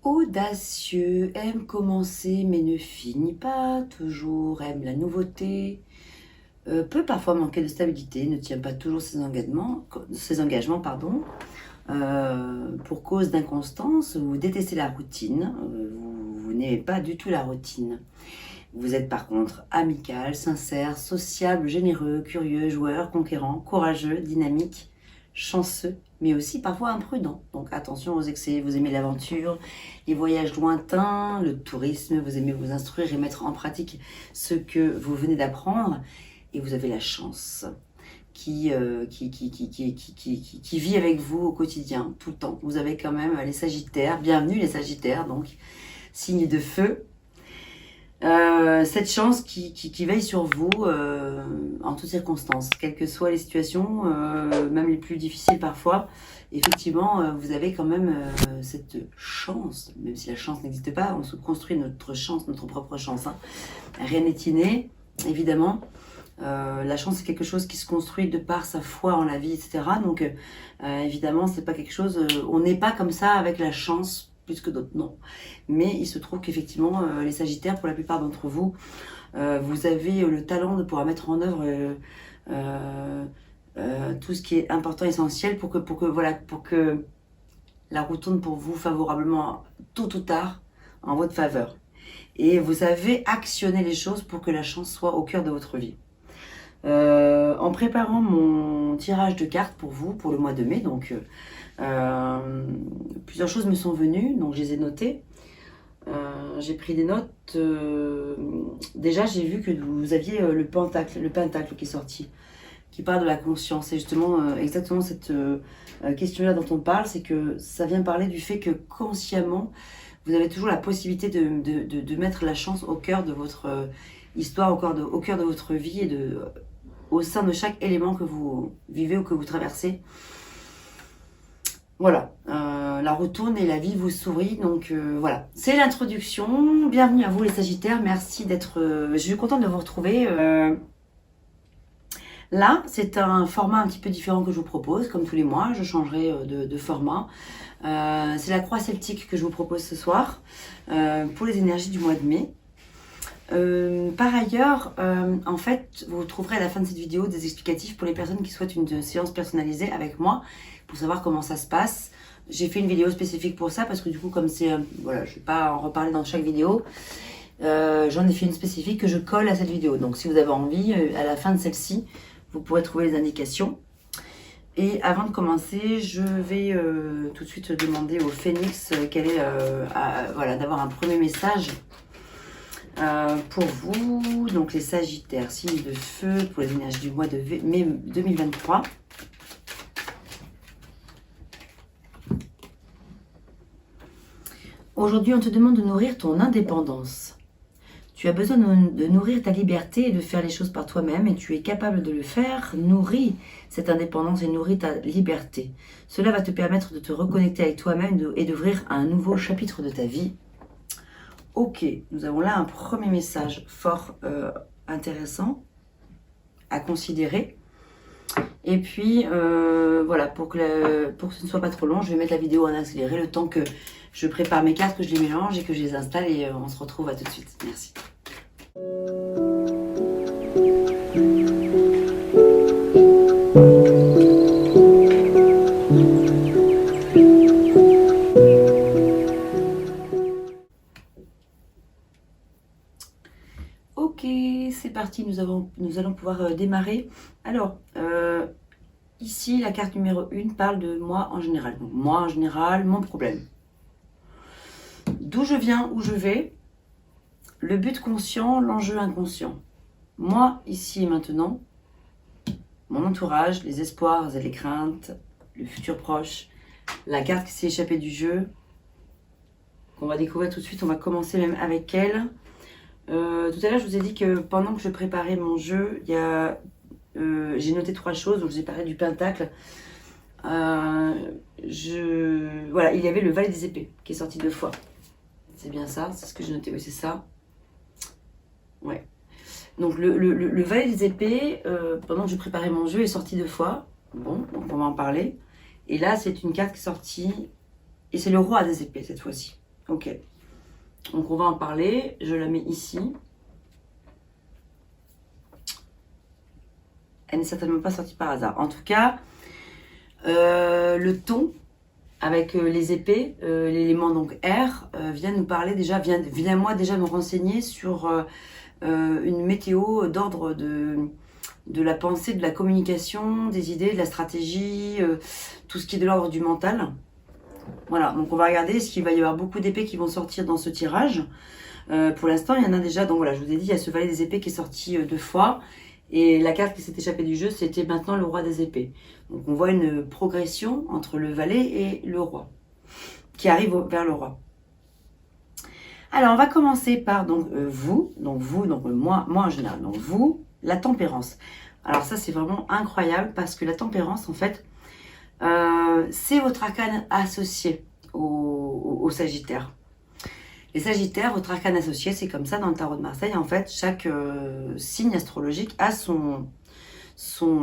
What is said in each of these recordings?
Audacieux, aime commencer mais ne finit pas toujours, aime la nouveauté, peut parfois manquer de stabilité, ne tient pas toujours ses engagements pardon, pour cause d'inconstance. Vous détestez la routine, vous n'aimez pas du tout la routine. Vous êtes par contre amical, sincère, sociable, généreux, curieux, joueur, conquérant, courageux, dynamique, chanceux, mais aussi parfois imprudent. Donc attention aux excès, vous aimez l'aventure, les voyages lointains, le tourisme, vous aimez vous instruire et mettre en pratique ce que vous venez d'apprendre. Et vous avez la chance qui vit avec vous au quotidien, tout le temps. Vous avez quand même les Sagittaires, bienvenue les Sagittaires, donc signe de feu. Cette chance qui veille sur vous en toutes circonstances, quelles que soient les situations, même les plus difficiles parfois. Effectivement, vous avez quand même cette chance, même si la chance n'existe pas, on se construit notre chance, notre propre chance. Hein. Rien n'est inné, évidemment. La chance, c'est quelque chose qui se construit de par sa foi en la vie, etc. Donc, évidemment, c'est pas quelque chose... on n'est pas comme ça avec la chance, plus que d'autres, non. Mais il se trouve qu'effectivement, les Sagittaires, pour la plupart d'entre vous, vous avez le talent de pouvoir mettre en œuvre tout ce qui est important, essentiel, pour que la roue tourne pour vous favorablement, tôt ou tard, en votre faveur. Et vous avez actionné les choses pour que la chance soit au cœur de votre vie. En préparant mon tirage de cartes pour vous, pour le mois de mai, donc plusieurs choses me sont venues, donc je les ai notées. J'ai pris des notes. Déjà, j'ai vu que vous aviez le pentacle qui est sorti, qui parle de la conscience. Et justement, exactement cette question-là dont on parle, c'est que ça vient parler du fait que consciemment, vous avez toujours la possibilité de mettre la chance au cœur de votre histoire, au cœur de votre vie et au sein de chaque élément que vous vivez ou que vous traversez. Voilà, la roue tourne et la vie vous sourit, donc voilà. C'est l'introduction, bienvenue à vous les Sagittaires, merci d'être... je suis contente de vous retrouver. Là, c'est un format un petit peu différent que je vous propose, comme tous les mois, je changerai de format. C'est la croix celtique que je vous propose ce soir, pour les énergies du mois de mai. Par ailleurs, en fait, vous trouverez à la fin de cette vidéo des explicatifs pour les personnes qui souhaitent une séance personnalisée avec moi, pour savoir comment ça se passe. J'ai fait une vidéo spécifique pour ça, parce que du coup, comme c'est... voilà, je ne vais pas en reparler dans chaque vidéo. J'en ai fait une spécifique que je colle à cette vidéo. Donc, si vous avez envie, à la fin de celle-ci, vous pourrez trouver les indications. Et avant de commencer, je vais tout de suite demander au Phénix voilà, d'avoir un premier message pour vous. Donc, les Sagittaires, signe de feu, pour les énergies du mois de mai 2023. Aujourd'hui, on te demande de nourrir ton indépendance. Tu as besoin de nourrir ta liberté et de faire les choses par toi-même, et tu es capable de le faire. Nourris cette indépendance et nourris ta liberté. Cela va te permettre de te reconnecter avec toi-même et d'ouvrir un nouveau chapitre de ta vie. Ok, nous avons là un premier message fort intéressant à considérer. Et puis, voilà, pour que ce ne soit pas trop long, je vais mettre la vidéo en accéléré le temps que je prépare mes cartes, que je les mélange et que je les installe, et on se retrouve à tout de suite. Merci. Ok, c'est parti, nous allons pouvoir démarrer. Alors, ici, la carte numéro 1 parle de moi en général. Donc, moi en général, mon problème. D'où je viens, où je vais, le but conscient, l'enjeu inconscient. Moi, ici et maintenant, mon entourage, les espoirs et les craintes, le futur proche, la carte qui s'est échappée du jeu, qu'on va découvrir tout de suite. On va commencer même avec elle. Tout à l'heure, je vous ai dit que pendant que je préparais mon jeu, j'ai noté 3 choses. Donc, j'ai parlé du pentacle. Voilà, il y avait le valet des épées qui est sorti 2 fois. C'est bien ça, c'est ce que j'ai noté, oui, c'est ça. Ouais. Donc, le valet des épées, pendant que je préparais mon jeu, est sorti 2 fois. Bon, donc on va en parler. Et là, c'est une carte qui est sortie, et c'est le roi des épées cette fois-ci. Ok. Donc on va en parler. Je la mets ici. Elle n'est certainement pas sortie par hasard. En tout cas, le ton avec les épées, l'élément donc R, vient nous parler déjà, vient moi déjà me renseigner sur une météo d'ordre de la pensée, de la communication, des idées, de la stratégie, tout ce qui est de l'ordre du mental. Voilà, donc on va regarder, est-ce qu'il va y avoir beaucoup d'épées qui vont sortir dans ce tirage. Pour l'instant, il y en a déjà, donc voilà, je vous ai dit, il y a ce valet des épées qui est sorti 2 fois. Et la carte qui s'est échappée du jeu, c'était maintenant le roi des épées. Donc on voit une progression entre le valet et le roi, qui arrive vers le roi. Alors on va commencer par donc vous, donc moi en général, donc vous, la tempérance. Alors ça c'est vraiment incroyable parce que la tempérance en fait, c'est votre arcane associé au Sagittaire. Les Sagittaires, votre arcane associé, c'est comme ça dans le tarot de Marseille. En fait, chaque signe astrologique a son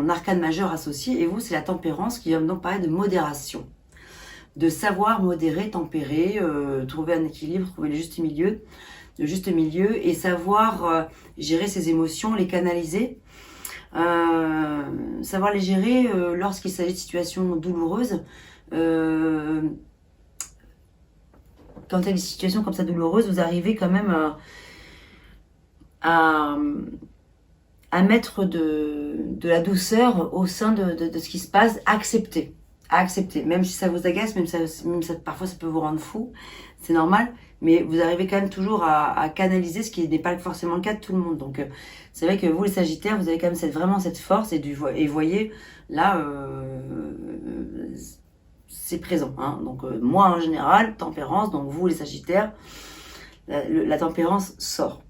arcane majeur associé. Et vous, c'est la tempérance qui va donc parler de modération. De savoir modérer, tempérer, trouver un équilibre, trouver le juste milieu et savoir gérer ses émotions, les canaliser. Savoir les gérer lorsqu'il s'agit de situations douloureuses. Quand il y a des situations comme ça douloureuses, vous arrivez quand même à mettre de la douceur au sein de ce qui se passe, à accepter, même si ça vous agace, même ça, parfois ça peut vous rendre fou, c'est normal, mais vous arrivez quand même toujours à canaliser, ce qui n'est pas forcément le cas de tout le monde. Donc c'est vrai que vous les Sagittaires, vous avez quand même vraiment cette force, et voyez, là, c'est présent. Hein. Donc moi en général, tempérance, donc vous les Sagittaires, la tempérance sort.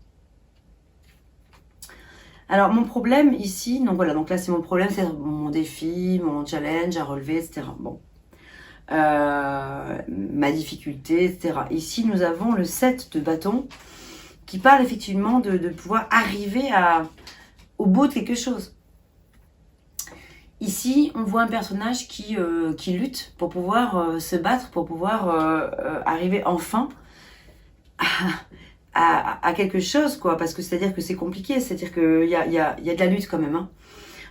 Alors mon problème ici, donc voilà, donc là c'est mon problème, c'est mon défi, mon challenge à relever, etc. Bon, ma difficulté, etc. Ici nous avons le 7 de bâton qui parle effectivement de pouvoir arriver au bout de quelque chose. Ici, on voit un personnage qui lutte pour pouvoir se battre, pour pouvoir arriver enfin à quelque chose, quoi. Parce que c'est-à-dire que c'est compliqué, c'est-à-dire qu'il y a de la lutte quand même. Hein.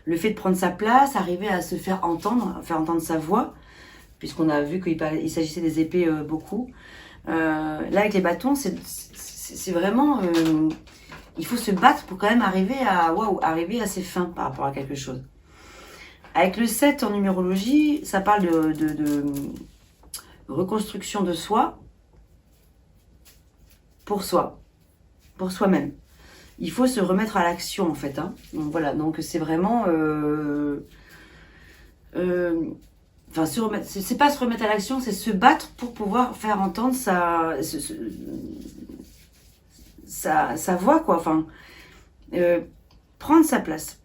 Le fait de prendre sa place, arriver à se faire entendre sa voix, puisqu'on a vu qu'il s'agissait des épées beaucoup. Là, avec les bâtons, c'est vraiment... il faut se battre pour quand même arriver à ses fins par rapport à quelque chose. Avec le 7 en numérologie, ça parle de reconstruction de soi pour soi-même. Il faut se remettre à l'action en fait. Hein. Donc voilà, donc c'est vraiment... Enfin, c'est pas se remettre à l'action, c'est se battre pour pouvoir faire entendre sa voix, quoi. Enfin, prendre sa place.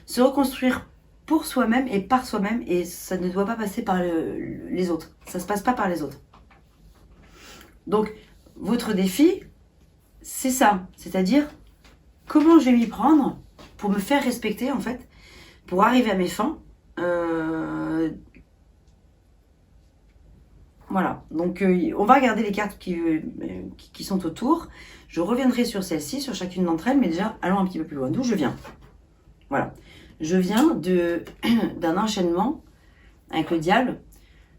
Se reconstruire pour soi-même et par soi-même, et ça ne doit pas passer par les autres. Ça ne se passe pas par les autres. Donc, votre défi, c'est ça. C'est-à-dire, comment je vais m'y prendre pour me faire respecter, en fait, pour arriver à mes fins. Voilà. Donc, on va regarder les cartes qui sont autour. Je reviendrai sur celle-ci, sur chacune d'entre elles, mais déjà, allons un petit peu plus loin. D'où je viens. Voilà. Je viens d'un enchaînement avec le diable,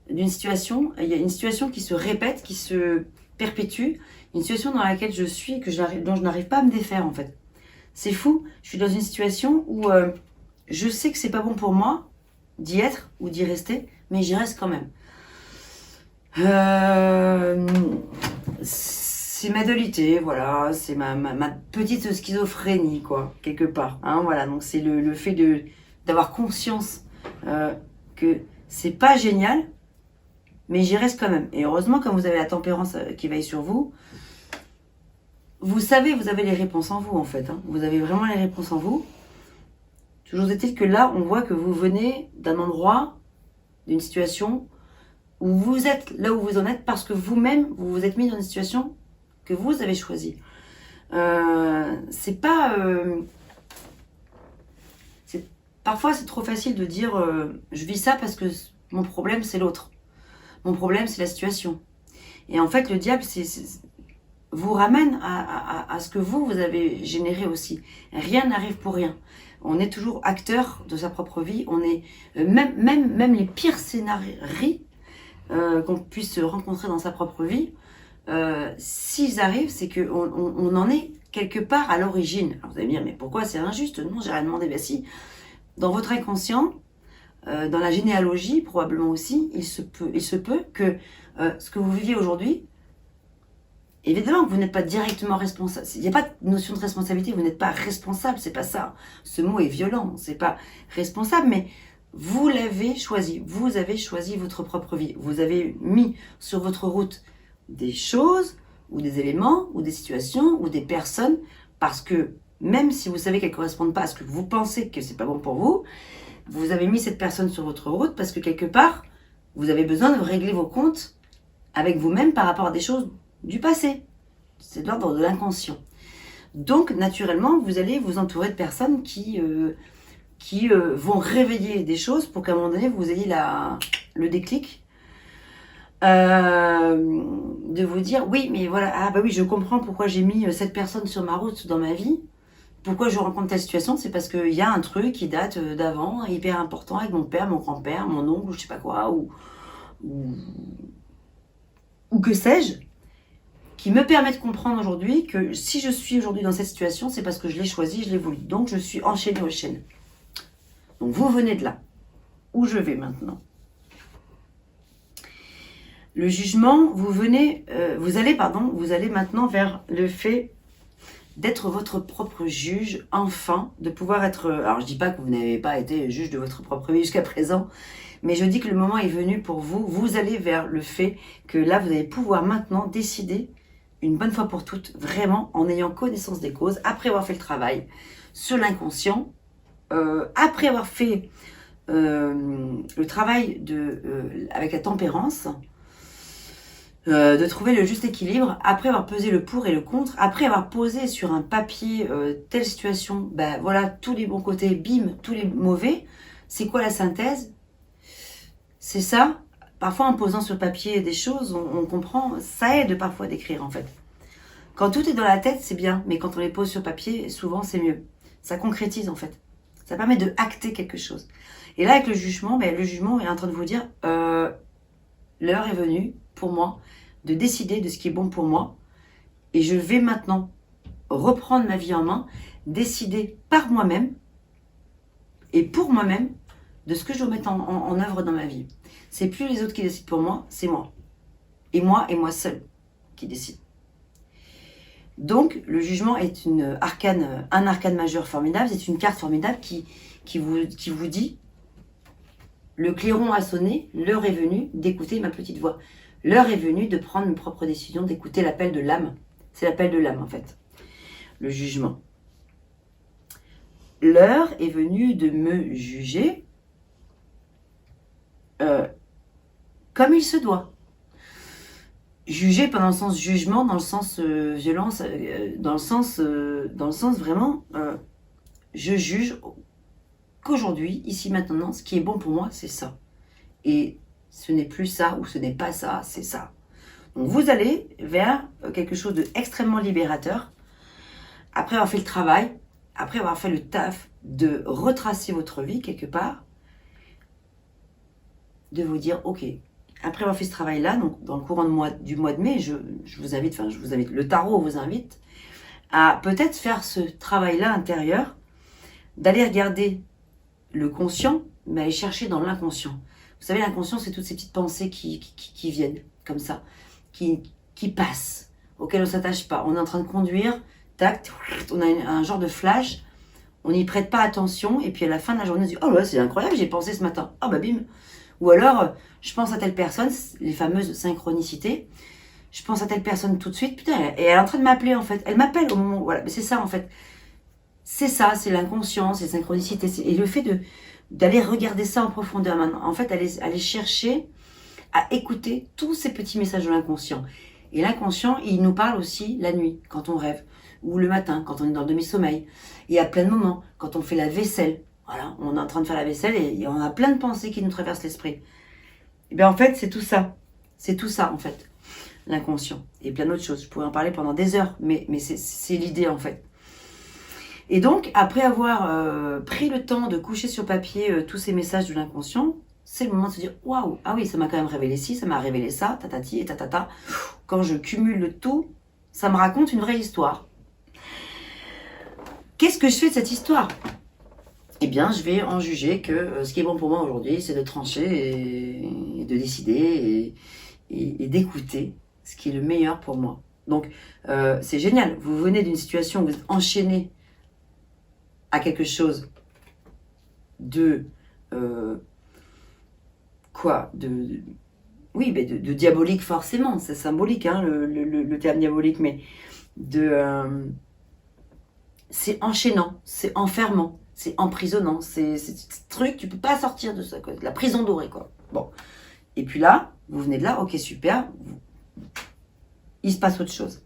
d'une situation. Il y a une situation qui se répète, qui se perpétue, une situation dans laquelle je suis, dont je n'arrive pas à me défaire en fait. C'est fou, je suis dans une situation où je sais que c'est pas bon pour moi d'y être ou d'y rester, mais j'y reste quand même. C'est ma dualité, voilà, c'est ma petite schizophrénie, quoi, quelque part. Hein, voilà, donc c'est le fait d'avoir conscience que c'est pas génial, mais j'y reste quand même. Et heureusement, comme vous avez la tempérance qui veille sur vous, vous savez, vous avez les réponses en vous, en fait. Hein. Vous avez vraiment les réponses en vous. Toujours est-il que là, on voit que vous venez d'un endroit, d'une situation où vous êtes là où vous en êtes parce que vous-même, vous vous êtes mis dans une situation que vous avez choisie. C'est pas... parfois, c'est trop facile de dire je vis ça parce que Mon problème, c'est l'autre. Mon problème, c'est la situation. Et en fait, le diable, vous ramène à ce que vous avez généré aussi. Rien n'arrive pour rien. On est toujours acteur de sa propre vie. On est même les pires scénarios qu'on puisse rencontrer dans sa propre vie, s'ils arrivent, c'est qu'on en est quelque part à l'origine. Alors vous allez me dire, mais pourquoi c'est injuste? Non, j'ai rien demandé. Ben si, dans votre inconscient, dans la généalogie probablement aussi, il se peut que ce que vous viviez aujourd'hui, évidemment que vous n'êtes pas directement responsable. Il n'y a pas de notion de responsabilité, vous n'êtes pas responsable, c'est pas ça. Ce mot est violent, c'est pas responsable, mais vous l'avez choisi. Vous avez choisi votre propre vie. Vous avez mis sur votre route des choses, ou des éléments, ou des situations, ou des personnes, parce que même si vous savez qu'elles ne correspondent pas à ce que vous pensez que c'est pas bon pour vous, vous avez mis cette personne sur votre route parce que quelque part, vous avez besoin de régler vos comptes avec vous-même par rapport à des choses du passé. C'est de l'ordre de l'inconscient. Donc, naturellement, vous allez vous entourer de personnes qui vont réveiller des choses pour qu'à un moment donné, vous ayez le déclic de vous dire, oui, mais voilà, ah bah oui, je comprends pourquoi j'ai mis cette personne sur ma route dans ma vie. Pourquoi je rencontre telle situation? C'est parce qu'il y a un truc qui date d'avant, hyper important, avec mon père, mon grand-père, mon oncle, ou je sais pas quoi, ou que sais-je, qui me permet de comprendre aujourd'hui que si je suis aujourd'hui dans cette situation, c'est parce que je l'ai choisi, je l'ai voulu. Donc je suis enchaînée aux chaînes. Donc vous venez de là. Où je vais maintenant? Le jugement, vous allez maintenant vers le fait d'être votre propre juge, enfin, de pouvoir être... Alors je dis pas que vous n'avez pas été juge de votre propre vie jusqu'à présent, mais je dis que le moment est venu pour vous, vous allez vers le fait que là, vous allez pouvoir maintenant décider, une bonne fois pour toutes, vraiment, en ayant connaissance des causes, après avoir fait le travail sur l'inconscient, après avoir fait le travail avec la tempérance, de trouver le juste équilibre, après avoir pesé le pour et le contre, après avoir posé sur un papier telle situation, ben voilà, tous les bons côtés, bim, tous les mauvais, c'est quoi la synthèse? C'est ça. Parfois, en posant sur papier des choses, on comprend, ça aide parfois d'écrire en fait. Quand tout est dans la tête, c'est bien, mais quand on les pose sur papier, souvent c'est mieux. Ça concrétise en fait. Ça permet de acter quelque chose. Et là, avec le jugement, ben, le jugement est en train de vous dire, l'heure est venue pour moi de décider de ce qui est bon pour moi. Et je vais maintenant reprendre ma vie en main, décider par moi-même et pour moi-même de ce que je dois mettre en œuvre dans ma vie. C'est plus les autres qui décident pour moi, c'est moi. Et moi seul qui décide. Donc, le jugement est un arcane majeur formidable, c'est une carte formidable qui vous dit le clairon a sonné, l'heure est venue d'écouter ma petite voix. L'heure est venue de prendre une propre décision, d'écouter l'appel de l'âme. C'est l'appel de l'âme en fait, le jugement. L'heure est venue de me juger comme il se doit. Juger pas dans le sens jugement, dans le sens violence, dans le sens vraiment, je juge qu'aujourd'hui, ici maintenant, ce qui est bon pour moi, c'est ça. Et ce n'est plus ça ou ce n'est pas ça, c'est ça. Donc vous allez vers quelque chose d'extrêmement libérateur, après avoir fait le travail, après avoir fait le taf de retracer votre vie quelque part, de vous dire, ok, après avoir fait ce travail-là, donc dans le courant du mois de mai, je vous invite, le tarot vous invite à peut-être faire ce travail-là intérieur, d'aller regarder le conscient, mais aller chercher dans l'inconscient. Vous savez, l'inconscient, c'est toutes ces petites pensées qui viennent, comme ça, qui passent, auxquelles on ne s'attache pas. On est en train de conduire, tac, on a un genre de flash, on n'y prête pas attention, et puis à la fin de la journée, on se dit, oh là, c'est incroyable, j'ai pensé ce matin. Ah bah bim. Ou alors, je pense à telle personne, les fameuses synchronicités, je pense à telle personne tout de suite, putain, et elle est en train de m'appeler en fait. Elle m'appelle au moment où, voilà, mais c'est ça en fait. C'est ça, c'est l'inconscient, c'est la synchronicité, et le fait d'aller regarder ça en profondeur maintenant. En fait, aller chercher à écouter tous ces petits messages de l'inconscient. Et l'inconscient, il nous parle aussi la nuit, quand on rêve, ou le matin, quand on est dans le demi-sommeil. Il y a plein de moments, quand on fait la vaisselle. Voilà, on est en train de faire la vaisselle et on a plein de pensées qui nous traversent l'esprit. Et bien en fait, c'est tout ça. C'est tout ça en fait, l'inconscient. Et plein d'autres choses. Je pourrais en parler pendant des heures, mais c'est l'idée en fait. Et donc, après avoir pris le temps de coucher sur papier tous ces messages de l'inconscient, c'est le moment de se dire waouh, ah oui, ça m'a quand même révélé ci, ça m'a révélé ça, tatati et tatata. Quand je cumule le tout, ça me raconte une vraie histoire. Qu'est-ce que je fais de cette histoire? Eh bien, je vais en juger que ce qui est bon pour moi aujourd'hui, c'est de trancher et de décider et d'écouter ce qui est le meilleur pour moi. Donc, c'est génial. Vous venez d'une situation où vous êtes enchaîné à quelque chose de oui, mais de diabolique forcément, c'est symbolique hein, le terme diabolique, mais c'est enchaînant, c'est enfermant, c'est emprisonnant, c'est truc, tu peux pas sortir de ça, quoi, de la prison dorée quoi. Bon, et puis là, vous venez de là, ok super, il se passe autre chose.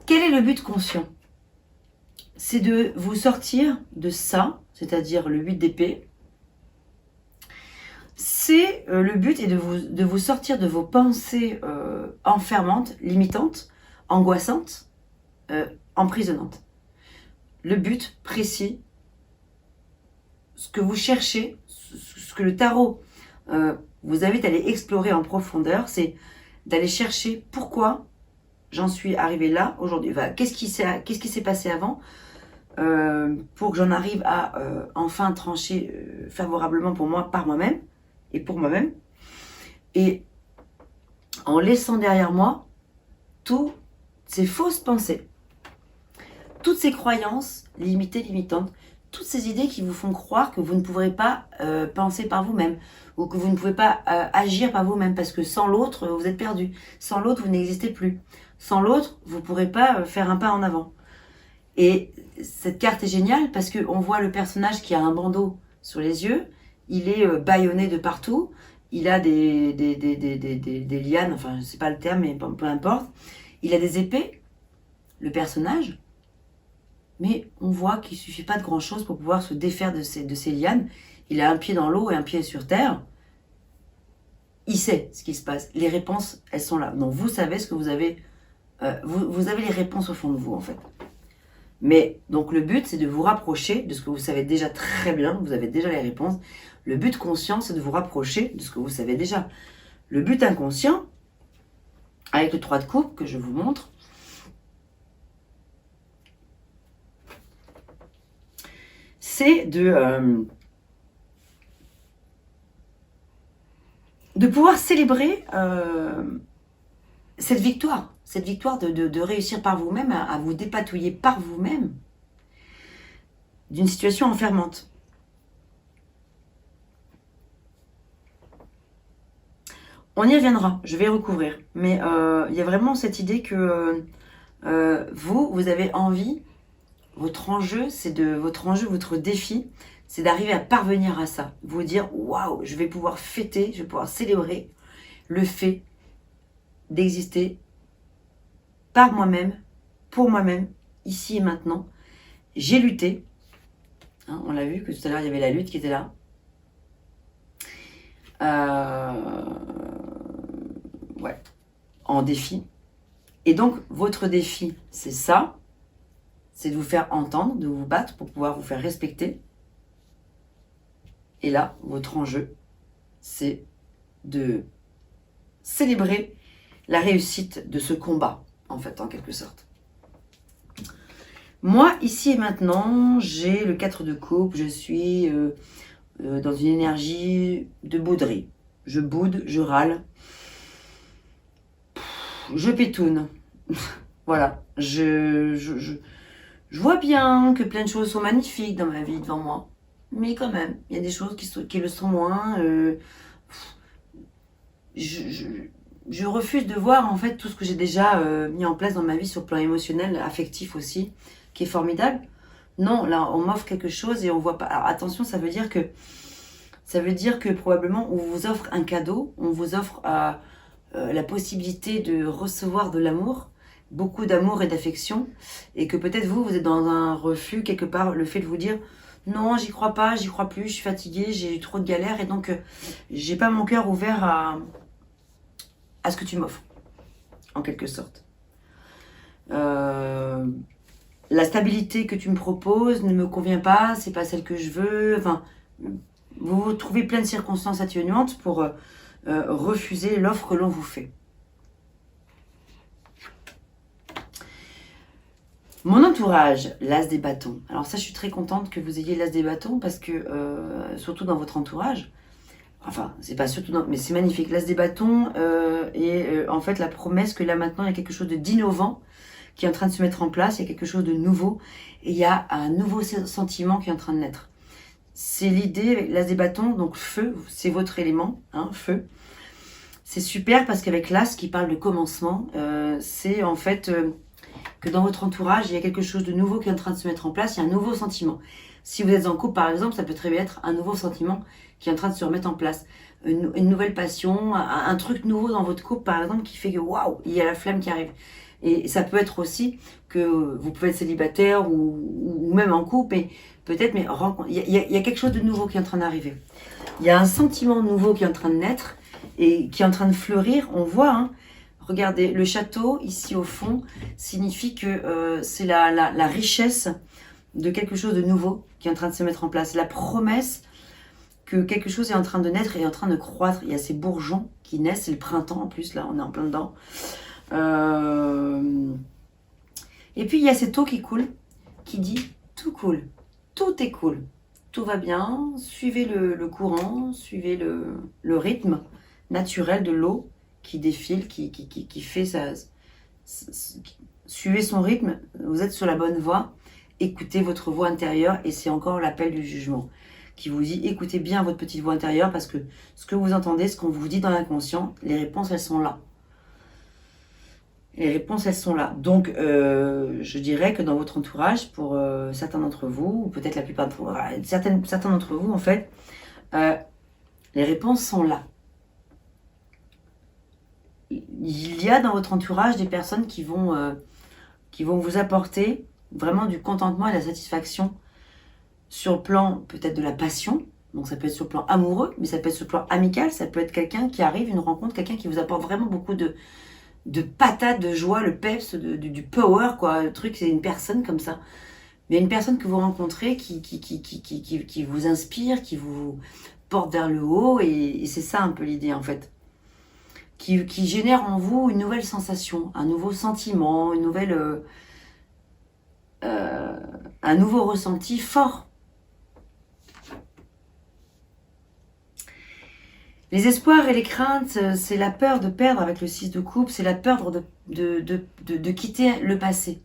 Quel est le but conscient? C'est de vous sortir de ça, c'est-à-dire le 8 d'épée. C'est le but est de vous sortir de vos pensées enfermantes, limitantes, angoissantes, emprisonnantes. Le but précis, ce que vous cherchez, ce que le tarot vous invite à aller explorer en profondeur, c'est d'aller chercher pourquoi j'en suis arrivée là aujourd'hui. Enfin, qu'est-ce qui s'est passé avant pour que j'en arrive à enfin trancher favorablement pour moi, par moi-même et pour moi-même. Et en laissant derrière moi toutes ces fausses pensées, toutes ces croyances limitées, limitantes, toutes ces idées qui vous font croire que vous ne pourrez pas penser par vous-même ou que vous ne pouvez pas agir par vous-même parce que sans l'autre, vous êtes perdu. Sans l'autre, vous n'existez plus. Sans l'autre, vous ne pourrez pas faire un pas en avant. Et cette carte est géniale parce qu'on voit le personnage qui a un bandeau sur les yeux, il est bâillonné de partout, il a des lianes, enfin je ne sais pas le terme, mais peu importe, il a des épées, le personnage, mais on voit qu'il ne suffit pas de grand chose pour pouvoir se défaire de ces lianes. Il a un pied dans l'eau et un pied sur terre. Il sait ce qui se passe. Les réponses, elles sont là. Donc vous savez ce que vous avez. Vous avez les réponses au fond de vous, en fait. Mais donc le but, c'est de vous rapprocher de ce que vous savez déjà très bien. Vous avez déjà les réponses. Le but conscient, c'est de vous rapprocher de ce que vous savez déjà. Le but inconscient, avec le 3 de coupe que je vous montre, c'est de pouvoir célébrer cette victoire de réussir par vous-même, à vous dépatouiller par vous-même d'une situation enfermante. On y reviendra, je vais recouvrir. Mais il y a vraiment cette idée que vous avez envie, votre défi, c'est d'arriver à parvenir à ça. Vous dire, waouh, je vais pouvoir fêter, je vais pouvoir célébrer le fait d'exister par moi-même, pour moi-même, ici et maintenant. J'ai lutté. Hein, on l'a vu que tout à l'heure, il y avait la lutte qui était là. Ouais, en défi. Et donc, votre défi, c'est ça. C'est de vous faire entendre, de vous battre pour pouvoir vous faire respecter. Et là, votre enjeu, c'est de célébrer la réussite de ce combat, en fait, en quelque sorte. Moi, ici et maintenant, j'ai le 4 de coupe, je suis dans une énergie de bouderie. Je boude, je râle, je pétoune. Voilà, je vois bien que plein de choses sont magnifiques dans ma vie devant moi. Mais quand même, il y a des choses qui le sont moins. Je refuse de voir en fait tout ce que j'ai déjà mis en place dans ma vie sur le plan émotionnel, affectif aussi, qui est formidable. Non, là on m'offre quelque chose et on voit pas. Alors, attention, ça veut dire que probablement on vous offre un cadeau, on vous offre la possibilité de recevoir de l'amour, beaucoup d'amour et d'affection, et que peut-être vous êtes dans un refus quelque part, le fait de vous dire non, j'y crois pas, j'y crois plus, je suis fatiguée, j'ai eu trop de galères et donc j'ai pas mon cœur ouvert à ce que tu m'offres, en quelque sorte. La stabilité que tu me proposes ne me convient pas, c'est pas celle que je veux. Enfin, vous trouvez plein de circonstances atténuantes pour refuser l'offre que l'on vous fait. Mon entourage, l'as des bâtons. Alors ça, je suis très contente que vous ayez l'as des bâtons parce que, surtout dans votre entourage, enfin, c'est pas surtout dans, mais c'est magnifique, l'as des bâtons et en fait la promesse que là maintenant, il y a quelque chose d'innovant qui est en train de se mettre en place, il y a quelque chose de nouveau et il y a un nouveau sentiment qui est en train de naître. C'est l'idée avec l'as des bâtons, donc feu, c'est votre élément, hein, feu. C'est super parce qu'avec l'as qui parle de commencement, c'est en fait que dans votre entourage, il y a quelque chose de nouveau qui est en train de se mettre en place, il y a un nouveau sentiment. Si vous êtes en couple, par exemple, ça peut très bien être un nouveau sentiment qui est en train de se remettre en place. Une nouvelle passion, un truc nouveau dans votre couple, par exemple, qui fait que waouh, il y a la flamme qui arrive. Et ça peut être aussi que vous pouvez être célibataire ou même en couple, et peut-être, mais il y a quelque chose de nouveau qui est en train d'arriver. Il y a un sentiment nouveau qui est en train de naître et qui est en train de fleurir. On voit, hein, regardez, le château, ici au fond, signifie que c'est la richesse de quelque chose de nouveau qui est en train de se mettre en place. La promesse que quelque chose est en train de naître et est en train de croître. Il y a ces bourgeons qui naissent, c'est le printemps en plus, là, on est en plein dedans. Et puis, il y a cette eau qui coule, qui dit « tout coule, tout est cool, tout va bien, suivez le courant, suivez le rythme naturel de l'eau qui défile, qui fait sa... Suivez son rythme, vous êtes sur la bonne voie, écoutez votre voix intérieure et c'est encore l'appel du jugement qui vous dit écoutez bien votre petite voix intérieure parce que ce que vous entendez, ce qu'on vous dit dans l'inconscient, les réponses elles sont là. Les réponses elles sont là. Donc je dirais que dans votre entourage, pour certains d'entre vous, ou peut-être la plupart d'entre vous, certains d'entre vous en fait, les réponses sont là. Il y a dans votre entourage des personnes qui vont vous apporter vraiment du contentement et de la satisfaction sur le plan peut-être de la passion. Donc ça peut être sur le plan amoureux, mais ça peut être sur le plan amical, ça peut être quelqu'un qui arrive, une rencontre, quelqu'un qui vous apporte vraiment beaucoup de patates, de joie, le peps, du power, quoi. Le truc, c'est une personne comme ça. Mais une personne que vous rencontrez qui vous inspire, qui vous porte vers le haut, et c'est ça un peu l'idée en fait. Qui génère en vous une nouvelle sensation, un nouveau sentiment, une nouvelle, un nouveau ressenti fort. Les espoirs et les craintes, c'est la peur de perdre avec le 6 de coupe, c'est la peur de quitter le passé.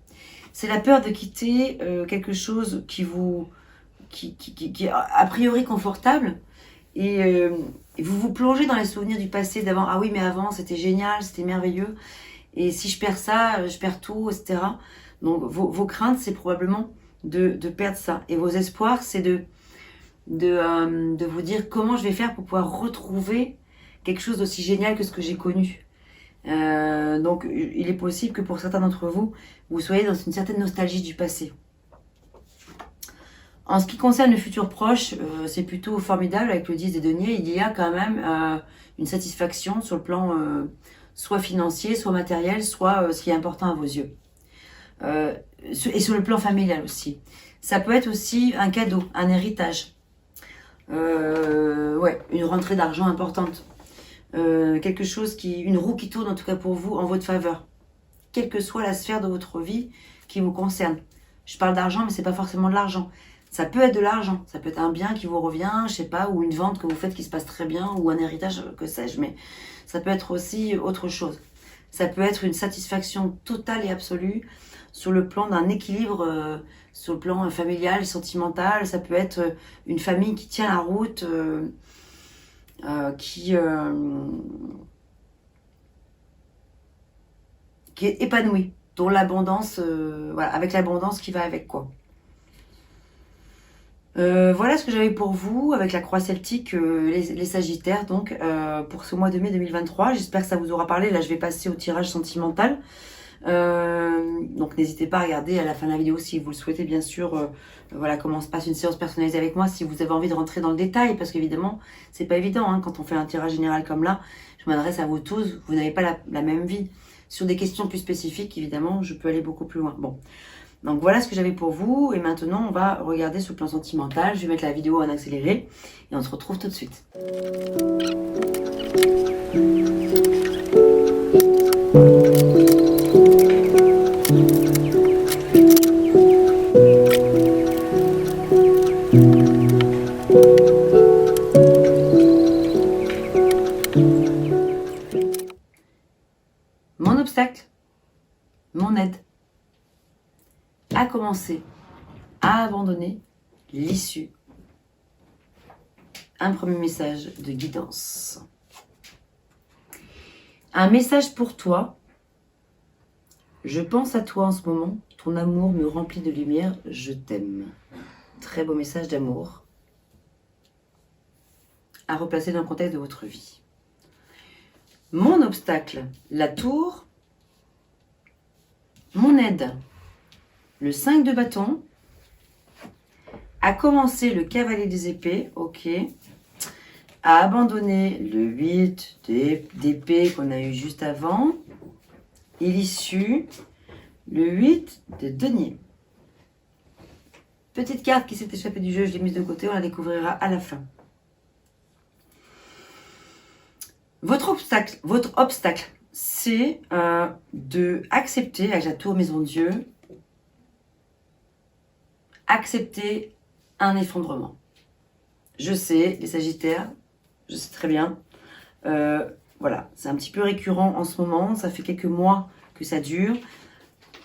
C'est la peur de quitter quelque chose qui est a priori confortable et vous vous plongez dans les souvenirs du passé d'avant. Ah oui, mais avant, c'était génial, c'était merveilleux. Et si je perds ça, je perds tout, etc. Donc vos craintes, c'est probablement de perdre ça. Et vos espoirs, c'est de vous dire comment je vais faire pour pouvoir retrouver quelque chose d'aussi génial que ce que j'ai connu. Donc il est possible que pour certains d'entre vous, vous soyez dans une certaine nostalgie du passé. En ce qui concerne le futur proche, c'est plutôt formidable avec le 10 des deniers. Il y a quand même une satisfaction sur le plan soit financier, soit matériel, soit ce qui est important à vos yeux. Et sur le plan familial aussi. Ça peut être aussi un cadeau, un héritage. Ouais, une rentrée d'argent importante. Quelque chose une roue qui tourne en tout cas pour vous en votre faveur. Quelle que soit la sphère de votre vie qui vous concerne. Je parle d'argent, mais c'est pas forcément de l'argent. Ça peut être de l'argent, ça peut être un bien qui vous revient, je sais pas, ou une vente que vous faites qui se passe très bien, ou un héritage, que sais-je, mais ça peut être aussi autre chose. Ça peut être une satisfaction totale et absolue sur le plan d'un équilibre, sur le plan familial, sentimental. Ça peut être une famille qui tient la route, qui est épanouie, dont l'abondance, voilà, avec l'abondance qui va avec, quoi. Voilà ce que j'avais pour vous avec la croix celtique, les Sagittaires, donc pour ce mois de mai 2023. J'espère que ça vous aura parlé. Là, je vais passer au tirage sentimental. Donc n'hésitez pas à regarder à la fin de la vidéo si vous le souhaitez, bien sûr, voilà comment se passe une séance personnalisée avec moi, si vous avez envie de rentrer dans le détail, parce qu'évidemment, c'est pas évident, hein, quand on fait un tirage général comme là, je m'adresse à vous tous, vous n'avez pas la même vie. Sur des questions plus spécifiques, évidemment, je peux aller beaucoup plus loin. Bon, donc voilà ce que j'avais pour vous, et maintenant on va regarder sur le plan sentimental, je vais mettre la vidéo en accéléré, et on se retrouve tout de suite. Mon obstacle, mon aide, à commencer à abandonner l'issue. Un premier message de guidance. Un message pour toi. Je pense à toi en ce moment. Ton amour me remplit de lumière. Je t'aime. Très beau message d'amour à replacer dans le contexte de votre vie. Mon obstacle, la tour. Mon aide, le 5 de bâton. À commencer le cavalier des épées, ok. À abandonner le 8 d'épée qu'on a eu juste avant. Et l'issue, le 8 de denier. Petite carte qui s'est échappée du jeu, je l'ai mise de côté, on la découvrira à la fin. Votre obstacle, c'est de accepter, avec la tour maison de Dieu, accepter un effondrement. Je sais, les Sagittaires, je sais très bien. Voilà, c'est un petit peu récurrent en ce moment. Ça fait quelques mois que ça dure.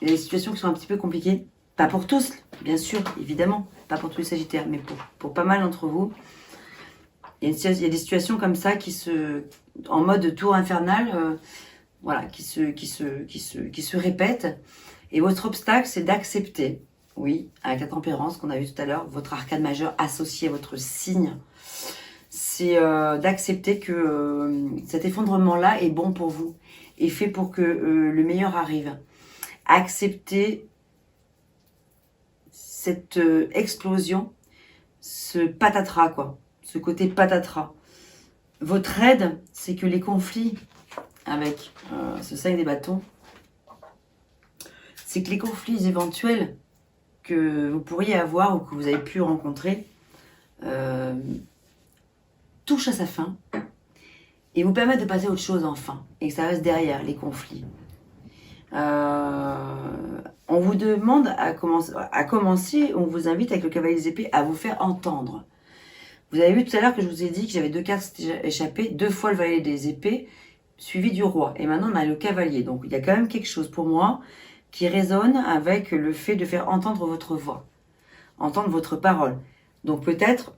Il y a des situations qui sont un petit peu compliquées. Pas pour tous, bien sûr, évidemment. Pas pour tous les Sagittaires, mais pour pas mal d'entre vous. Il y a des situations comme ça qui en mode tour infernal, voilà, qui se répètent. Et votre obstacle, c'est d'accepter, oui, avec la tempérance qu'on a vu tout à l'heure, votre arcane majeur associé à votre signe. C'est d'accepter que cet effondrement-là est bon pour vous et fait pour que le meilleur arrive. Accepter cette explosion, ce patatras, quoi. Ce côté patatras. Votre aide, c'est que les conflits avec ce 5 des bâtons, c'est que les conflits éventuels que vous pourriez avoir ou que vous avez pu rencontrer touchent à sa fin et vous permettent de passer à autre chose enfin et que ça reste derrière les conflits. On vous demande à commencer, on vous invite avec le cavalier des épées à vous faire entendre. Vous avez vu tout à l'heure que je vous ai dit que j'avais 2 cartes échappées, 2 fois le valet des épées, suivi du roi. Et maintenant, on a le cavalier. Donc, il y a quand même quelque chose pour moi qui résonne avec le fait de faire entendre votre voix, entendre votre parole. Donc, peut-être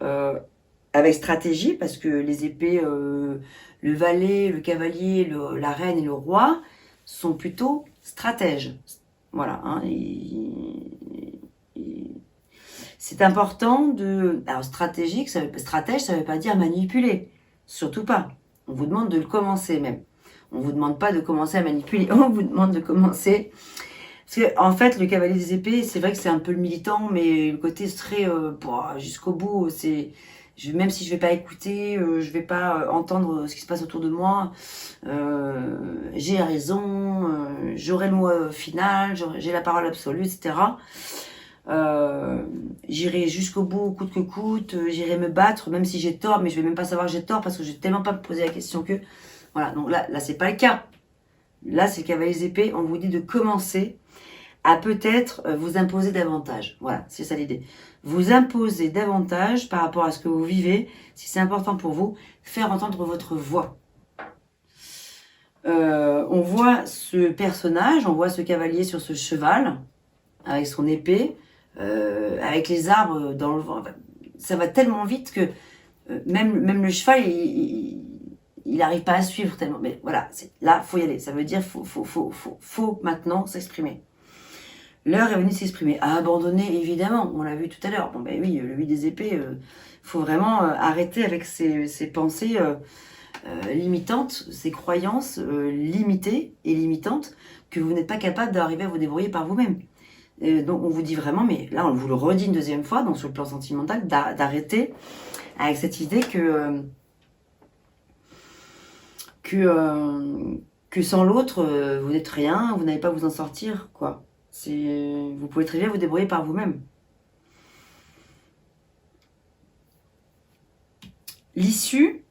avec stratégie, parce que les épées, le valet, le cavalier, la reine et le roi sont plutôt stratèges. Voilà, hein, c'est important de... Alors, stratège, ça ne veut pas dire manipuler. Surtout pas. On vous demande de le commencer même. On ne vous demande pas de commencer à manipuler. On vous demande de commencer. Parce que, en fait, le cavalier des épées, c'est vrai que c'est un peu le militant, mais le côté serait jusqu'au bout. Même si je ne vais pas écouter, je ne vais pas entendre ce qui se passe autour de moi, j'ai raison, j'aurai le mot final, j'ai la parole absolue, etc. J'irai jusqu'au bout, coûte que coûte, j'irai me battre, même si j'ai tort, mais je vais même pas savoir que j'ai tort parce que je vais tellement pas me poser la question que... Voilà, donc là c'est pas le cas. Là, c'est le cavalier des épées, on vous dit de commencer à peut-être vous imposer davantage. Voilà, c'est ça l'idée. Vous imposer davantage par rapport à ce que vous vivez, si c'est important pour vous, faire entendre votre voix. On voit ce personnage, on voit ce cavalier sur ce cheval, avec son épée, avec les arbres dans le vent. Ça va tellement vite que même le cheval, il n'arrive pas à suivre tellement. Mais voilà, là, faut y aller. Ça veut dire faut maintenant s'exprimer. L'heure est venue de s'exprimer. À abandonner, évidemment. On l'a vu tout à l'heure. Bon, ben oui, le 8 des épées, faut vraiment arrêter avec ces pensées limitantes, ces croyances limitées et limitantes que vous n'êtes pas capable d'arriver à vous débrouiller par vous-même. Donc on vous dit vraiment, mais là on vous le redit une deuxième fois, donc sur le plan sentimental, d'arrêter avec cette idée que sans l'autre, vous n'êtes rien, vous n'allez pas vous en sortir, quoi. Vous pouvez très bien vous débrouiller par vous-même. L'issue,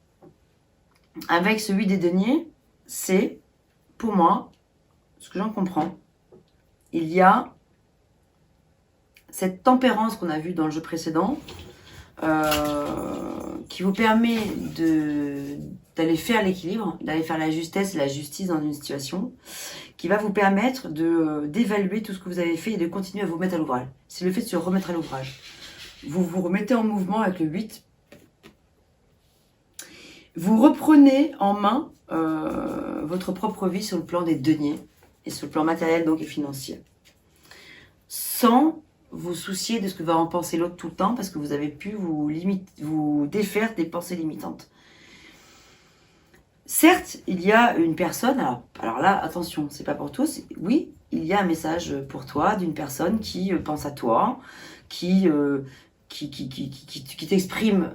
avec ce 8 des deniers, c'est, pour moi, ce que j'en comprends, il y a cette tempérance qu'on a vue dans le jeu précédent, qui vous permet d'aller faire l'équilibre, d'aller faire la justesse et la justice dans une situation, qui va vous permettre d'évaluer tout ce que vous avez fait et de continuer à vous mettre à l'ouvrage. C'est le fait de se remettre à l'ouvrage. Vous vous remettez en mouvement avec le 8. Vous reprenez en main votre propre vie sur le plan des deniers et sur le plan matériel donc et financier. Sans vous soucier de ce que va en penser l'autre tout le temps parce que vous avez pu vous défaire des pensées limitantes. Certes, il y a une personne, alors là, attention, c'est pas pour tous. Oui, il y a un message pour toi d'une personne qui pense à toi, qui t'exprime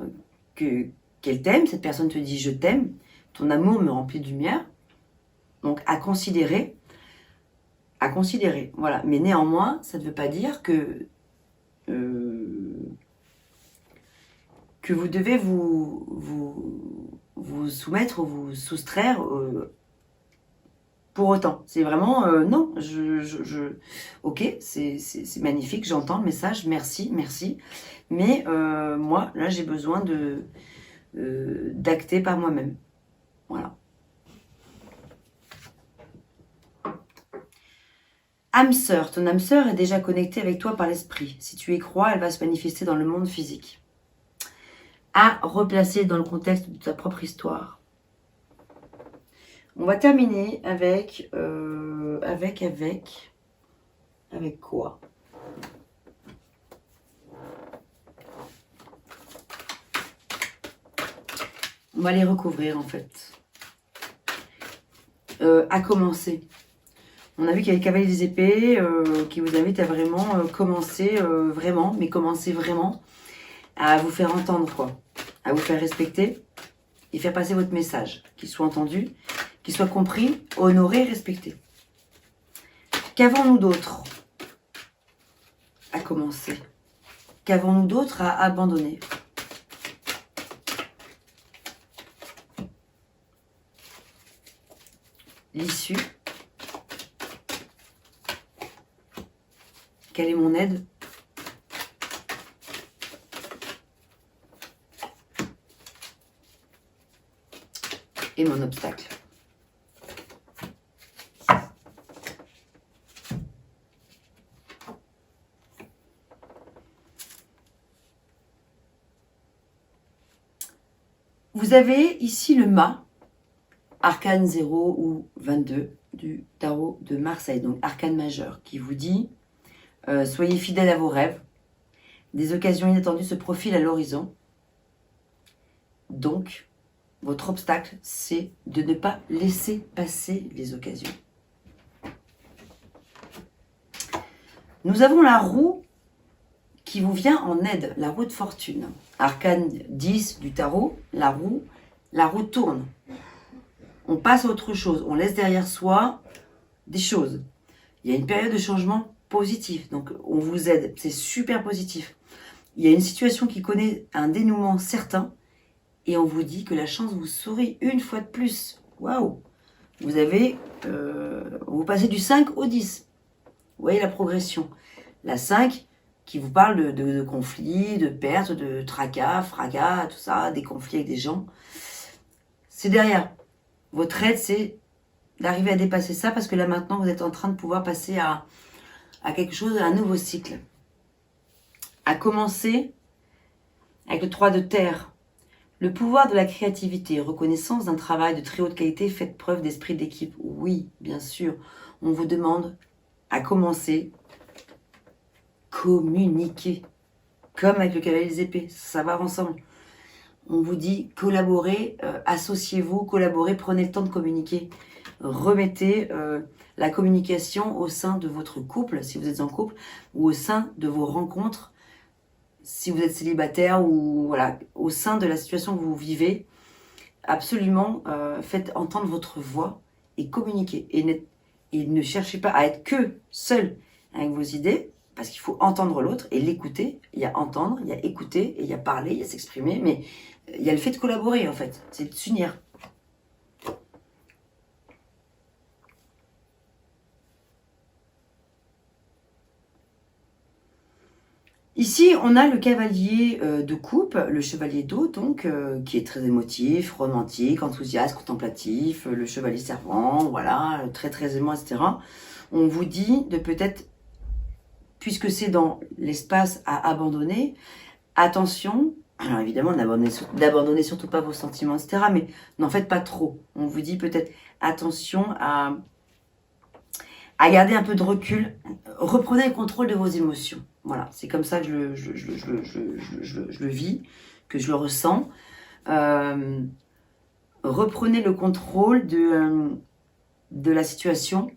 qu'elle t'aime. Cette personne te dit je t'aime, ton amour me remplit de lumière. Donc à considérer, voilà. Mais néanmoins, ça ne veut pas dire que vous devez vous soumettre ou vous soustraire pour autant. C'est vraiment, non, ok, c'est magnifique, j'entends le message, merci. Mais moi, là, j'ai besoin d'acter par moi-même. Voilà. Âme sœur, ton âme sœur est déjà connectée avec toi par l'esprit. Si tu y crois, elle va se manifester dans le monde physique. À replacer dans le contexte de ta propre histoire. On va terminer avec quoi? On va les recouvrir en fait. À commencer. On a vu qu'il y a le cavalier des épées qui vous invite à vraiment commencer vraiment à vous faire entendre quoi, à vous faire respecter et faire passer votre message, qu'il soit entendu, qu'il soit compris, honoré, respecté. Qu'avons-nous d'autre à commencer? Qu'avons-nous d'autre à abandonner? L'issue. Quelle est mon aide? Et mon obstacle. Vous avez ici le mât, arcane 0 ou 22 du tarot de Marseille, donc arcane majeur, qui vous dit soyez fidèles à vos rêves, des occasions inattendues se profilent à l'horizon. Donc, votre obstacle, c'est de ne pas laisser passer les occasions. Nous avons la roue qui vous vient en aide, la roue de fortune. Arcane 10 du tarot, la roue tourne. On passe à autre chose, on laisse derrière soi des choses. Il y a une période de changement positif, donc on vous aide, c'est super positif. Il y a une situation qui connaît un dénouement certain, et on vous dit que la chance vous sourit une fois de plus. Waouh! Vous passez du 5 au 10. Vous voyez la progression. La 5 qui vous parle de conflits, de pertes, de tracas, fracas, tout ça, des conflits avec des gens. C'est derrière. Votre aide, c'est d'arriver à dépasser ça parce que là maintenant, vous êtes en train de pouvoir passer à quelque chose, à un nouveau cycle. À commencer avec le 3 de terre. Le pouvoir de la créativité, reconnaissance d'un travail de très haute qualité, faites preuve d'esprit d'équipe. Oui, bien sûr, on vous demande à commencer, communiquer. Comme avec le cavalier des épées, ça va ensemble. On vous dit collaborez, associez-vous, collaborez, prenez le temps de communiquer. Remettez la communication au sein de votre couple, si vous êtes en couple, ou au sein de vos rencontres, si vous êtes célibataire, ou voilà, au sein de la situation que vous vivez. Absolument, faites entendre votre voix et communiquez. Et ne cherchez pas à être que seul avec vos idées, parce qu'il faut entendre l'autre et l'écouter. Il y a entendre, il y a écouter, et il y a parler, il y a s'exprimer, mais il y a le fait de collaborer en fait, c'est de s'unir. Ici, on a le cavalier de coupe, le chevalier d'eau, donc, qui est très émotif, romantique, enthousiaste, contemplatif, le chevalier serpent, voilà, très très aimant, etc. On vous dit de peut-être, puisque c'est dans l'espace à abandonner, attention, alors évidemment, n'abandonnez surtout pas vos sentiments, etc., mais n'en faites pas trop. On vous dit peut-être attention à garder un peu de recul, reprenez le contrôle de vos émotions. Voilà, c'est comme ça que je le vis, que je le ressens. Reprenez le contrôle de la situation.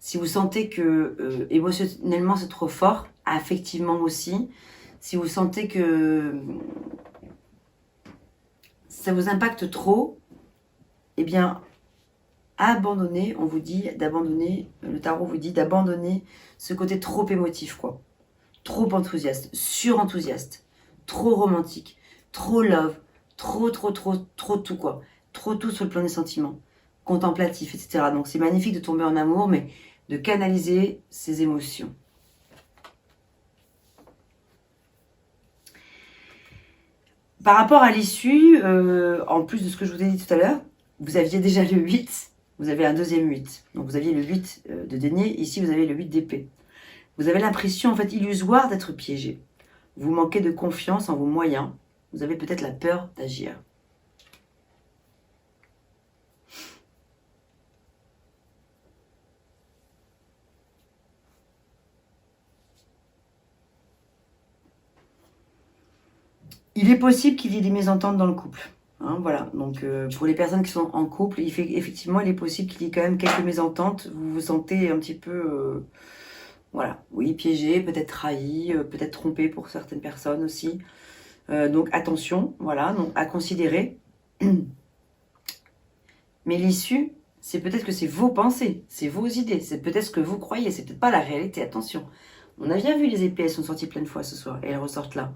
Si vous sentez que émotionnellement c'est trop fort, affectivement aussi, si vous sentez que ça vous impacte trop, eh bien, abandonnez, on vous dit d'abandonner, le tarot vous dit d'abandonner ce côté trop émotif, quoi. Trop enthousiaste, surenthousiaste, trop romantique, trop love, trop tout, quoi. Trop tout sur le plan des sentiments, contemplatif, etc. Donc c'est magnifique de tomber en amour, mais de canaliser ses émotions. Par rapport à l'issue, en plus de ce que je vous ai dit tout à l'heure, vous aviez déjà le 8, vous avez un deuxième 8. Donc vous aviez le 8 de denier, ici vous avez le 8 d'épée. Vous avez l'impression en fait illusoire d'être piégé. Vous manquez de confiance en vos moyens. Vous avez peut-être la peur d'agir. Il est possible qu'il y ait des mésententes dans le couple. Hein, voilà, donc pour les personnes qui sont en couple, effectivement, il est possible qu'il y ait quand même quelques mésententes. Vous vous sentez un petit peu, voilà, oui, piégé, peut-être trahi, peut-être trompé pour certaines personnes aussi. Donc attention, voilà, donc à considérer. Mais l'issue, c'est peut-être que c'est vos pensées, c'est vos idées, c'est peut-être ce que vous croyez, c'est peut-être pas la réalité, attention. On a bien vu les épées, elles sont sorties plein de fois ce soir, et elles ressortent là.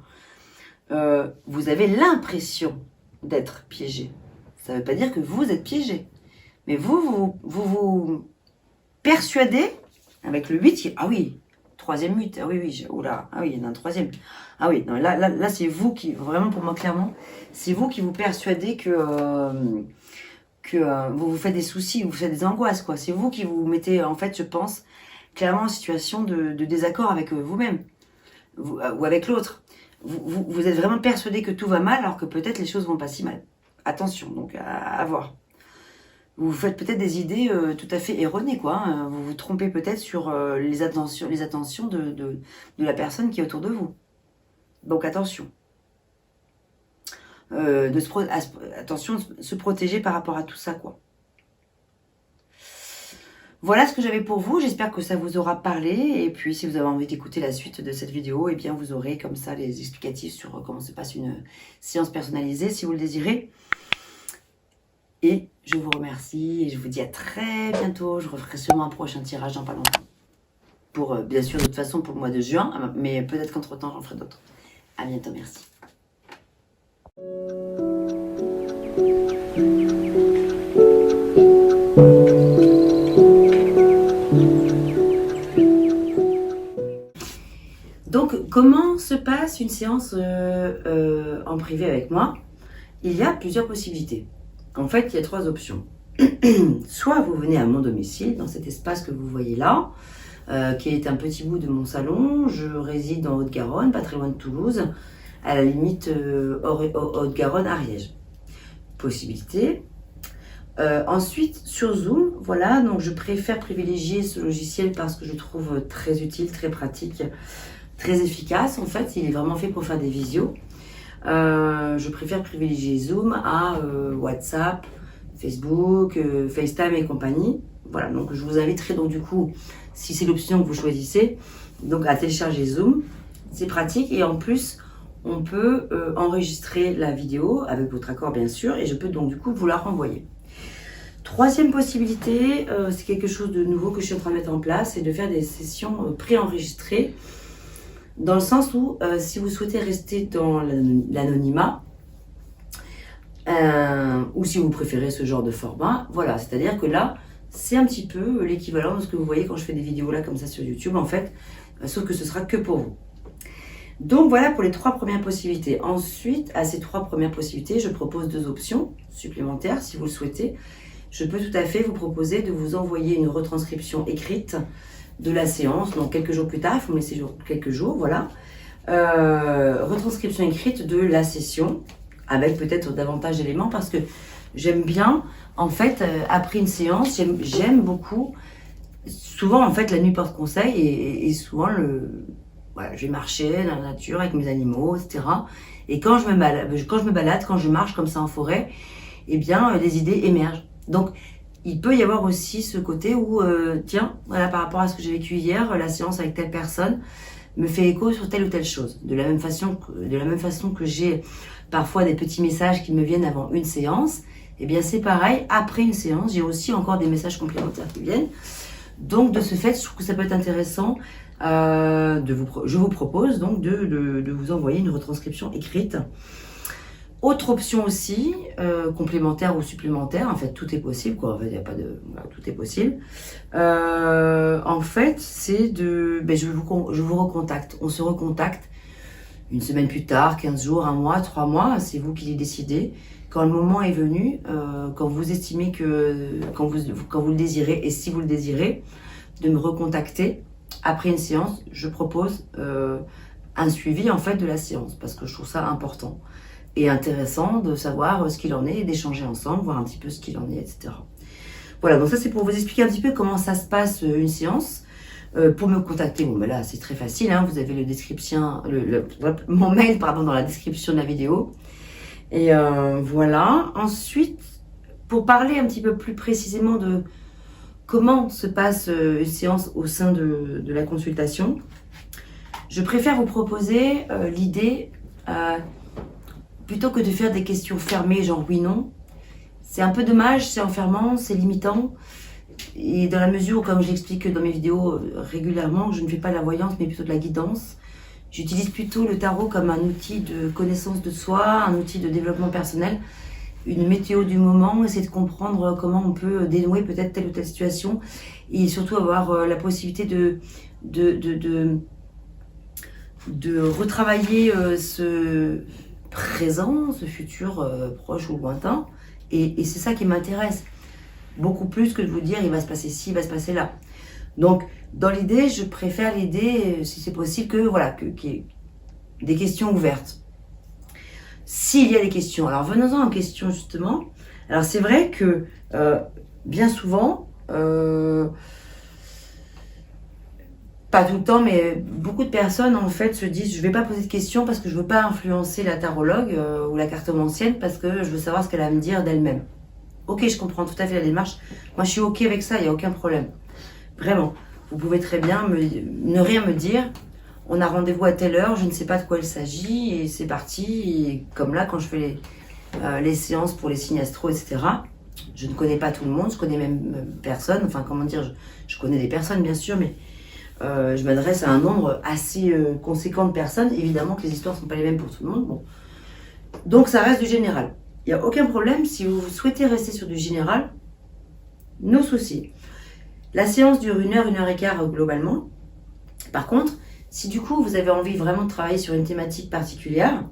Vous avez l'impression d'être piégé. Ça ne veut pas dire que vous êtes piégé. Mais vous persuadez, avec le 8, ah oui, troisième 8, ah oui, oula, ah oui, il y en a un troisième. Ah oui, non, là c'est vous qui, vraiment pour moi clairement, c'est vous qui vous persuadez que vous vous faites des soucis, vous faites des angoisses, quoi. C'est vous qui vous mettez, en fait, je pense, clairement en situation de désaccord avec vous-même, ou avec l'autre. Vous êtes vraiment persuadé que tout va mal, alors que peut-être les choses vont pas si mal. Attention, donc à voir. Vous vous faites peut-être des idées tout à fait erronées, quoi. Hein. Vous vous trompez peut-être sur les attentions de la personne qui est autour de vous. Donc attention. Attention, se protéger par rapport à tout ça, quoi. Voilà ce que j'avais pour vous, j'espère que ça vous aura parlé, et puis si vous avez envie d'écouter la suite de cette vidéo, eh bien vous aurez comme ça les explicatifs sur comment se passe une séance personnalisée, si vous le désirez. Et je vous remercie, et je vous dis à très bientôt, je referai sûrement un prochain tirage dans pas longtemps. Pour, bien sûr, de toute façon pour le mois de juin, mais peut-être qu'entre temps j'en ferai d'autres. À bientôt, merci. Donc, comment se passe une séance en privé avec moi? Il y a plusieurs possibilités. En fait, il y a 3 options. Soit vous venez à mon domicile, dans cet espace que vous voyez là, qui est un petit bout de mon salon. Je réside en Haute-Garonne, pas très loin de Toulouse, à la limite Haute-Garonne, Ariège. Possibilité. Ensuite, sur Zoom, voilà, donc je préfère privilégier ce logiciel parce que je trouve très utile, très pratique, très efficace. En fait, il est vraiment fait pour faire des visios. Je préfère privilégier Zoom à WhatsApp, Facebook, FaceTime et compagnie. Voilà, donc je vous inviterai donc du coup, si c'est l'option que vous choisissez, donc à télécharger Zoom. C'est pratique et en plus, on peut enregistrer la vidéo avec votre accord bien sûr et je peux donc du coup vous la renvoyer. Troisième possibilité, c'est quelque chose de nouveau que je suis en train de mettre en place, c'est de faire des sessions préenregistrées dans le sens où si vous souhaitez rester dans l'anonymat ou si vous préférez ce genre de format, voilà, c'est-à-dire que là, c'est un petit peu l'équivalent de ce que vous voyez quand je fais des vidéos là comme ça sur YouTube en fait, sauf que ce sera que pour vous. Donc voilà pour les 3 premières possibilités. Ensuite, à ces 3 premières possibilités, je propose 2 options supplémentaires si vous le souhaitez. Je peux tout à fait vous proposer de vous envoyer une retranscription écrite de la séance, donc quelques jours plus tard, il faut me laisser quelques jours, voilà. Retranscription écrite de la session, avec peut-être davantage d'éléments, parce que j'aime bien, en fait, après une séance, j'aime beaucoup, souvent, en fait, la nuit porte conseil, et souvent, voilà, je vais marcher dans la nature avec mes animaux, etc. Et quand je me balade, quand je marche comme ça en forêt, eh bien, des idées émergent. Donc, il peut y avoir aussi ce côté où, tiens, voilà, par rapport à ce que j'ai vécu hier, la séance avec telle personne me fait écho sur telle ou telle chose. De la même façon que j'ai parfois des petits messages qui me viennent avant une séance, eh bien, c'est pareil, après une séance, j'ai aussi encore des messages complémentaires qui viennent. Donc, de ce fait, je trouve que ça peut être intéressant. Je vous propose donc de vous envoyer une retranscription écrite. Autre option aussi, complémentaire ou supplémentaire, en fait tout est possible, quoi. En fait, il n'y a pas de... Voilà, tout est possible. En fait, c'est je vous recontacte, on se recontacte une semaine plus tard, 15 jours, 1 mois, 3 mois, c'est vous qui les décidez. Quand le moment est venu, quand vous estimez que, quand vous le désirez, et si vous le désirez, de me recontacter après une séance, je propose un suivi en fait de la séance, parce que je trouve ça important et intéressant de savoir ce qu'il en est et d'échanger ensemble, voir un petit peu ce qu'il en est, etc. Voilà, donc ça c'est pour vous expliquer un petit peu comment ça se passe une séance. Pour me contacter, bon ben là c'est très facile, hein, vous avez mon mail pardon, dans la description de la vidéo. Et voilà, ensuite, pour parler un petit peu plus précisément de comment se passe une séance au sein de la consultation, je préfère vous proposer l'idée... plutôt que de faire des questions fermées, genre oui-non, c'est un peu dommage, c'est enfermant, c'est limitant. Et dans la mesure où, comme j'explique dans mes vidéos régulièrement, je ne fais pas de la voyance, mais plutôt de la guidance. J'utilise plutôt le tarot comme un outil de connaissance de soi, un outil de développement personnel, une météo du moment, essayer de comprendre comment on peut dénouer peut-être telle ou telle situation, et surtout avoir la possibilité de retravailler ce présent, ce futur proche ou lointain, et c'est ça qui m'intéresse beaucoup plus que de vous dire il va se passer ci, il va se passer là. Donc dans l'idée, je préfère l'idée, si c'est possible, qu'il y ait des questions ouvertes. S'il y a des questions, alors venons-en aux questions justement. Alors c'est vrai que bien souvent, pas tout le temps, mais beaucoup de personnes en fait se disent je vais pas poser de questions parce que je veux pas influencer la tarologue ou la cartomancienne parce que je veux savoir ce qu'elle a à me dire d'elle-même. Ok, je comprends tout à fait la démarche. Moi, je suis ok avec ça, il n'y a aucun problème. Vraiment, vous pouvez très bien ne rien me dire. On a rendez-vous à telle heure, je ne sais pas de quoi il s'agit et c'est parti. Et comme là, quand je fais les séances pour les signes astro, etc., je ne connais pas tout le monde, je connais même personne. Enfin, comment dire, je connais des personnes, bien sûr, mais je m'adresse à un nombre assez conséquent de personnes. Évidemment que les histoires ne sont pas les mêmes pour tout le monde. Bon. Donc, ça reste du général. Il n'y a aucun problème si vous souhaitez rester sur du général, no souci. La séance dure 1 heure, 1 heure et quart globalement. Par contre, si du coup vous avez envie vraiment de travailler sur une thématique particulière,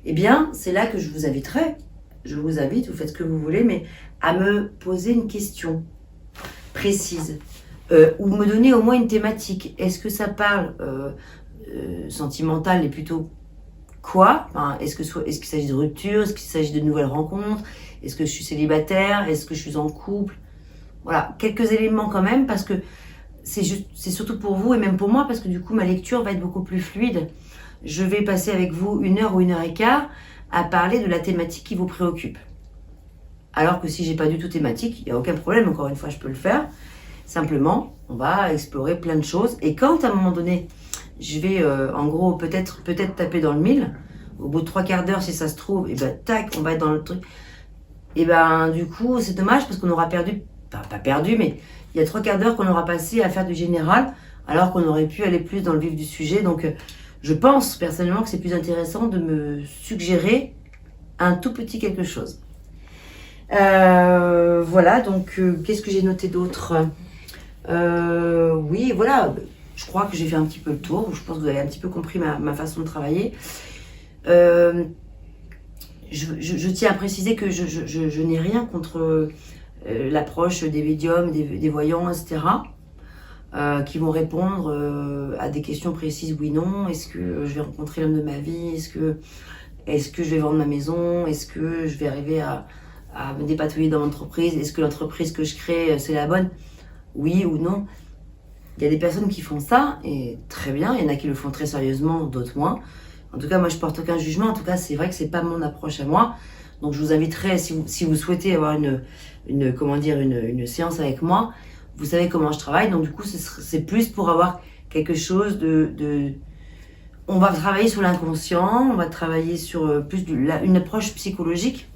eh bien c'est là que je vous inviterai. Je vous invite, vous faites ce que vous voulez, mais à me poser une question précise ou me donner au moins une thématique. Est-ce que ça parle sentimental et plutôt quoi? Enfin, est-ce qu'il s'agit de rupture? Est-ce qu'il s'agit de nouvelles rencontres? Est-ce que je suis célibataire? Est-ce que je suis en couple? Voilà, quelques éléments quand même, parce que c'est surtout pour vous et même pour moi, parce que du coup ma lecture va être beaucoup plus fluide. je vais passer avec vous 1 heure ou 1 heure et quart à parler de la thématique qui vous préoccupe. Alors que si j'ai pas du tout thématique, il n'y a aucun problème, encore une fois, je peux le faire. Simplement, on va explorer plein de choses. Et quand à un moment donné, je vais en gros peut-être taper dans le mille, au bout de 3/4 d'heure, si ça se trouve, et ben tac, on va être dans le truc. Et ben du coup, c'est dommage parce qu'on aura perdu, enfin, pas perdu, mais il y a 3/4 d'heure qu'on aura passé à faire du général, alors qu'on aurait pu aller plus dans le vif du sujet. Donc, je pense personnellement que c'est plus intéressant de me suggérer un tout petit quelque chose. Voilà, donc qu'est-ce que j'ai noté d'autre? Oui, voilà, je crois que j'ai fait un petit peu le tour. Je pense que vous avez un petit peu compris ma façon de travailler. Je tiens à préciser que je n'ai rien contre l'approche des médiums, des voyants, etc. Qui vont répondre à des questions précises, oui, non. Est-ce que je vais rencontrer l'homme de ma vie? Est-ce que je vais vendre ma maison? Est-ce que je vais arriver à me dépatouiller dans l'entreprise? Est-ce que l'entreprise que je crée, c'est la bonne? Oui ou non? Il y a des personnes qui font ça, et très bien. Il y en a qui le font très sérieusement, d'autres moins. En tout cas, moi, je porte aucun jugement. En tout cas, c'est vrai que c'est pas mon approche à moi. Donc, je vous inviterai, si vous souhaitez avoir une séance avec moi, vous savez comment je travaille. Donc, du coup, c'est plus pour avoir quelque chose on va travailler sur l'inconscient, on va travailler sur plus une approche psychologique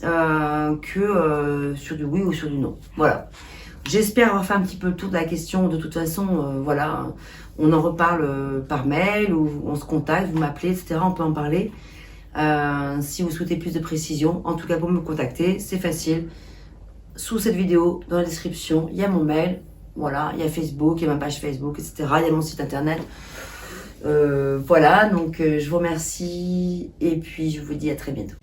que sur du oui ou sur du non. Voilà. J'espère avoir fait un petit peu le tour de la question. De toute façon, voilà, on en reparle par mail ou on se contacte, vous m'appelez, etc. On peut en parler. Si vous souhaitez plus de précision, en tout cas pour me contacter, c'est facile. Sous cette vidéo, dans la description, il y a mon mail. Voilà, il y a Facebook, il y a ma page Facebook, etc. Il y a mon site internet. Voilà, donc je vous remercie et puis je vous dis à très bientôt.